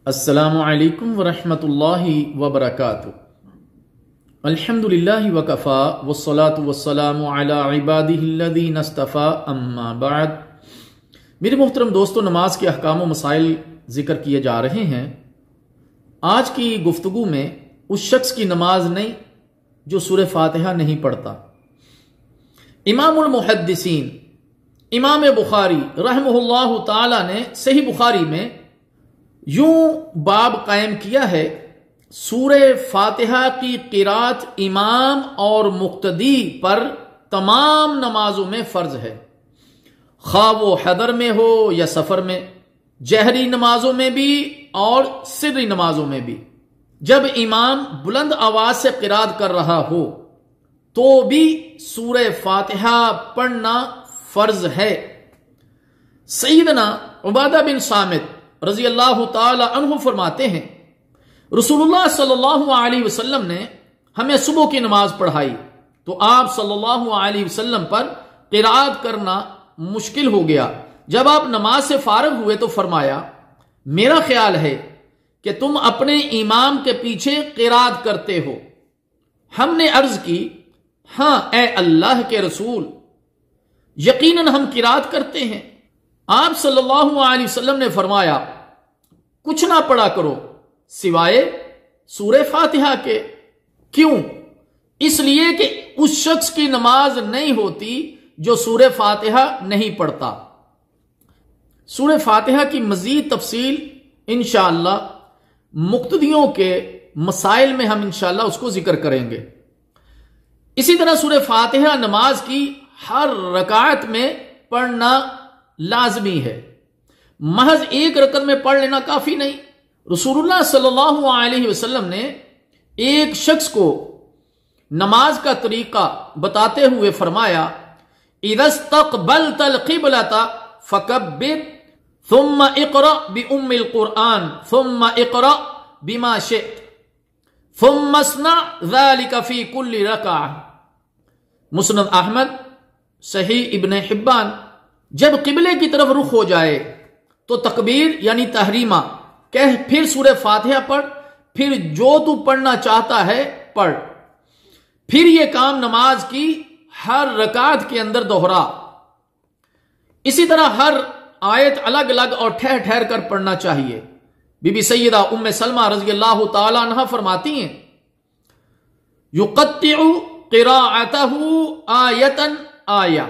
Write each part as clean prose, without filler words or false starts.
السلام علیکم ورحمۃ اللہ وبرکاتہ۔ الحمدللہ وکفا والصلاة والسلام علی عبادہ الذین اصطفی، اما بعد۔ میرے محترم دوستو، نماز کے احکام و مسائل ذکر کیے جا رہے ہیں۔ آج کی گفتگو میں اس شخص کی نماز نہیں جو سورہ فاتحہ نہیں پڑھتا۔ امام المحدثین امام بخاری رحمہ اللہ تعالی نے صحیح بخاری میں یوں باب قائم کیا ہے: سورہ فاتحہ کی قرات امام اور مقتدی پر تمام نمازوں میں فرض ہے، خواہ وہ حضر میں ہو یا سفر میں، جہری نمازوں میں بھی اور سری نمازوں میں بھی۔ جب امام بلند آواز سے قرات کر رہا ہو تو بھی سورہ فاتحہ پڑھنا فرض ہے۔ سیدنا عبادہ بن صامت رضی اللہ تعالی عنہ فرماتے ہیں، رسول اللہ صلی اللہ علیہ وسلم نے ہمیں صبح کی نماز پڑھائی تو آپ صلی اللہ علیہ وسلم پر قرات کرنا مشکل ہو گیا۔ جب آپ نماز سے فارغ ہوئے تو فرمایا، میرا خیال ہے کہ تم اپنے امام کے پیچھے قرات کرتے ہو۔ ہم نے عرض کی، ہاں اے اللہ کے رسول، یقیناً ہم قرات کرتے ہیں۔ آپ صلی اللہ علیہ وسلم نے فرمایا، کچھ نہ پڑھا کرو سوائے سورہ فاتحہ کے۔ کیوں؟ اس لیے کہ اس شخص کی نماز نہیں ہوتی جو سورہ فاتحہ نہیں پڑھتا۔ سورہ فاتحہ کی مزید تفصیل انشاءاللہ مقتدیوں کے مسائل میں ہم انشاءاللہ اس کو ذکر کریں گے۔ اسی طرح سورہ فاتحہ نماز کی ہر رکعت میں پڑھنا لازمی ہے، محض ایک رکعت میں پڑھ لینا کافی نہیں۔ رسول اللہ صلی اللہ علیہ وسلم نے ایک شخص کو نماز کا طریقہ بتاتے ہوئے فرمایا، اذا استقبلت القبلة فکبر ثم اقرأ بأم القرآن ثم اقرأ بما شئت ثم اصنع ذلك في كل ركعة۔ مسند احمد، صحیح ابن حبان۔ جب قبلے کی طرف رخ ہو جائے تو تکبیر یعنی تحریمہ کہہ پھر سورہ فاتحہ پڑھ، پھر جو تو پڑھنا چاہتا ہے پڑھ، پھر یہ کام نماز کی ہر رکعت کے اندر دوہرا۔ اسی طرح ہر آیت الگ الگ اور ٹھہر ٹھہر کر پڑھنا چاہیے۔ بی بی سیدہ ام سلمہ رضی اللہ تعالی عنہ فرماتی ہیں، یقطع قراءتہ آیتا آیہ۔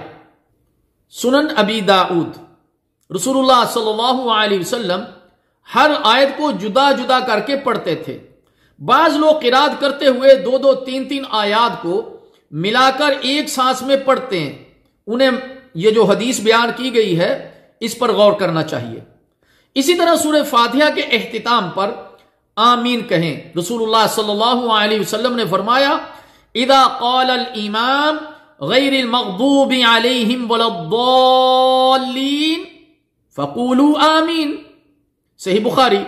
سنن ابی داؤد۔ رسول اللہ صلی اللہ علیہ وسلم ہر آیت کو جدا جدا کر کے پڑھتے تھے۔ بعض لوگ قرات کرتے ہوئے دو دو تین تین آیات کو ملا کر ایک سانس میں پڑھتے ہیں۔ انہیں یہ جو حدیث بیان کی گئی ہے اس پر غور کرنا چاہیے۔ اسی طرح سورہ فاتحہ کے اختتام پر آمین کہیں۔ رسول اللہ صلی اللہ علیہ وسلم نے فرمایا، اذا قال الامام غیر المغضوب علیہم ولا الضالین فقولوا آمین۔ صحیح بخاری۔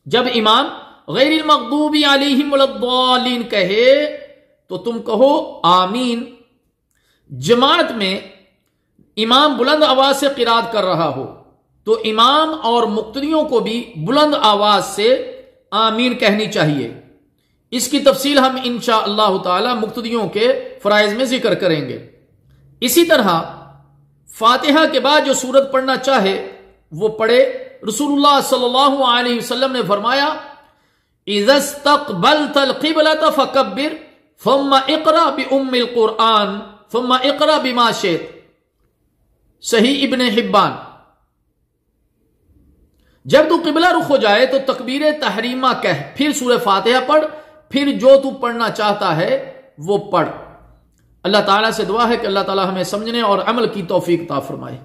جب امام غیر المغضوب علیہم ولا الضالین کہے تو تم کہو آمین۔ جماعت میں امام بلند آواز سے قرات کر رہا ہو تو امام اور مقتدیوں کو بھی بلند آواز سے آمین کہنی چاہیے۔ اس کی تفصیل ہم انشاءاللہ تعالی مقتدیوں کے فرائض میں ذکر کریں گے۔ اسی طرح فاتحہ کے بعد جو سورت پڑھنا چاہے وہ پڑھے۔ رسول اللہ صلی اللہ علیہ وسلم نے فرمایا، اذا استقبلت القبلة فکبر ثم اقرأ بأم القرآن ثم اقرأ بما شئت۔ صحیح ابن حبان۔ جب تو قبلہ رخ ہو جائے تو تکبیر تحریمہ کہہ، پھر سورہ فاتحہ پڑھ، پھر جو تو پڑھنا چاہتا ہے وہ پڑھ۔ اللہ تعالیٰ سے دعا ہے کہ اللہ تعالیٰ ہمیں سمجھنے اور عمل کی توفیق عطا فرمائے۔